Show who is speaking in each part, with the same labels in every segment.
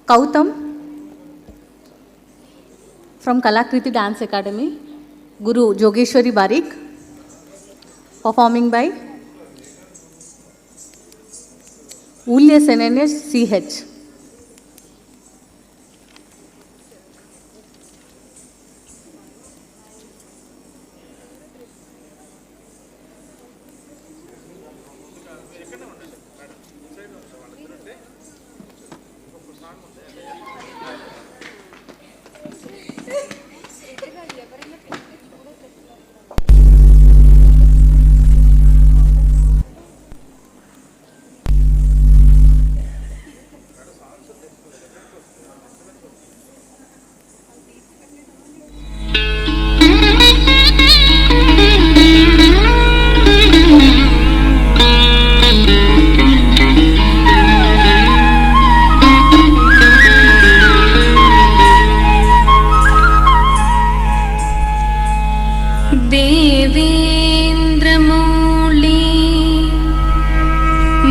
Speaker 1: Kautam from Kalakriti Dance Academy, Guru Jogeshwari Barik, performing by Ulya Senenes CH.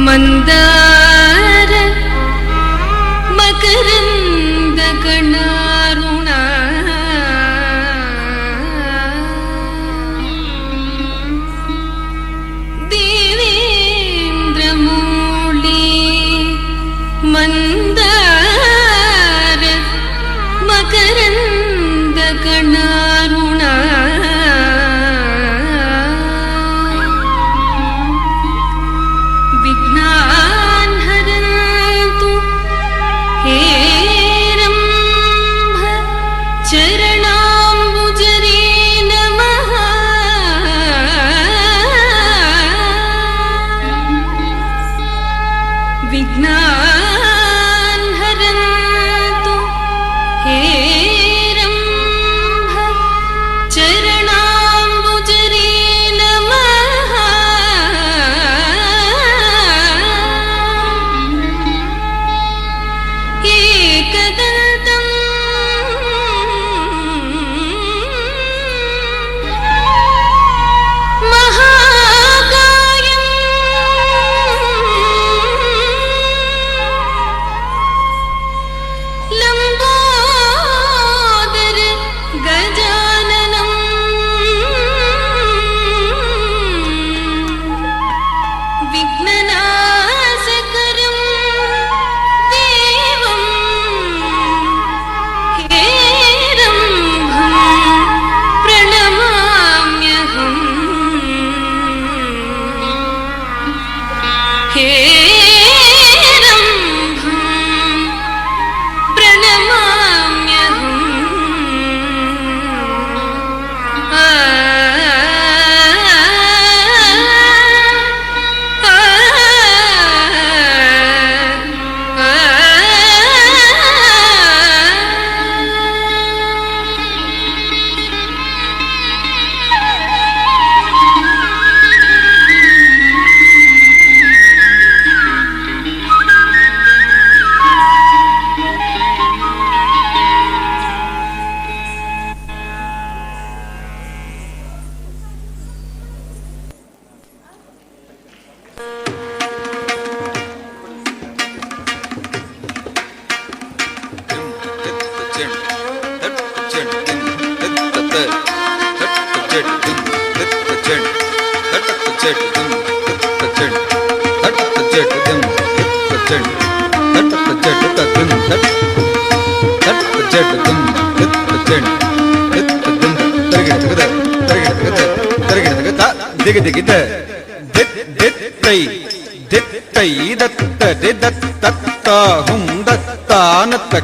Speaker 2: Mandara ಮಕರಂದ ಕಣಾರುಣ ದೇವೇಂದ್ರ ಮೂಳಿ ಮಂದಾರ ಮಕರಂದ ಕಣಾರುಣ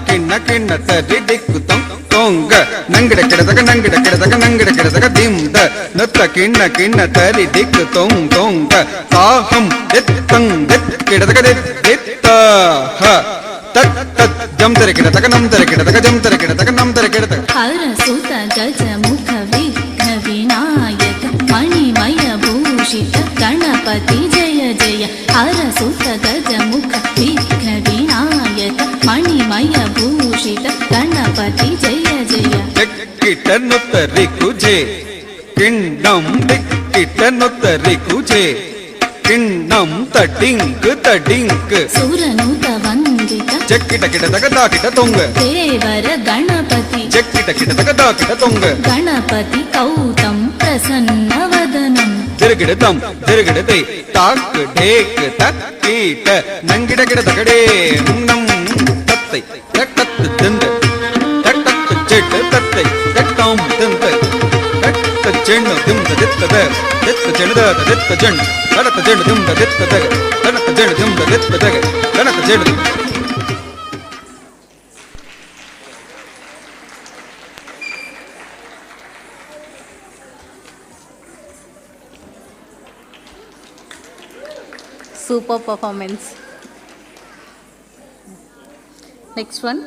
Speaker 3: ಕಿಣ್ಣ ಕಿಣ್ಣ ತರಿ ದಿಕ್ಕುತಂ ತೋಂಗ ನಂಗಡ ಕೆಡದಗ ನಂಗಡ ಕೆಡದಗ ನಂಗಡ ಕೆಡದಗ ದಿಂದ ನತ್ತ ಕಿಣ್ಣ ಕಿಣ್ಣ ತರಿ ದಿಕ್ಕು ತೋಂ ತೋಂಗ ತಾಹಂ ಎತ್ತಂ ಕೆಡದಗ ದಿತ್ತ ಹ ತತ್ ತತ್ ಜಂತರ ಕೆಡದಗ ನಂತರ ಕೆಡದಗ ಜಂತರ ಕೆಡದಗ ನಂತರ ಕೆಡದಗ
Speaker 2: ಹರ ಸುತ ಗಜ ಮುಖ ವಿಘ್ನ ವಿನಾಯಕ ಮಣಿಮಯ ಭೂಷಿತ ಗಣಪತಿ ಜಯ ಜಯ ಹರ ಸುತ ಗಜ ಮುಖ ವಿಘ್ನ ವಿನಾಯಕ ಮಣಿಮಯ ಭೂಷಿತ ಗಣಪತಿ ಜಯ ಜಯ
Speaker 3: ಕಿಟ್ಟನುತ್ತರಿ ಕುಜೆ ಕಿಣ್ಣಂ ಕಿಟ್ಟನುತ್ತರಿ ಕುಜೆ ಕಿಣ್ಣಂ ತಡಿಂಕ್ ತಡಿಂಕ್
Speaker 2: ಸುರನುತ ವಂದಿತ
Speaker 3: చెక్కిట కిటతక దాకిట తొంగ
Speaker 2: ದೇವರ ಗಣಪತಿ
Speaker 3: చెక్కిట కిటతక దాకిట తొంగ
Speaker 2: ಗಣಪತಿ ಕೌತಂ ಪ್ರಸನ್ನವದನಂ
Speaker 3: తిరిగిడతం తిరిగిడతే తాక్ ఢేక్ తక్కీట నంగిడ కిడతకడే నం తత్తై తట్టత్ దింద తట్టత్ చెట్ తత్తై తట్టం దింద తట్ట చెಣ್ಣు దింద దిత్తద దిత్త చెణుద దిత్త చెಣ್ಣు తడత చెಣ್ಣు దింద దిత్తదగ తడత చెಣ್ಣు దింద దిత్తదగ తడత చెಣ್ಣు
Speaker 1: Super performance. Next one.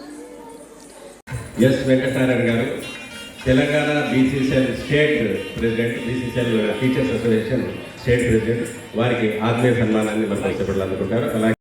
Speaker 4: S Venkatanarayana garu Telangana BCCL state president, BCCL teachers association state president, వారికి ఆత్మీయ సన్మానాన్ని మన ఇష్టపడాలనుకుంటారు. అలాగే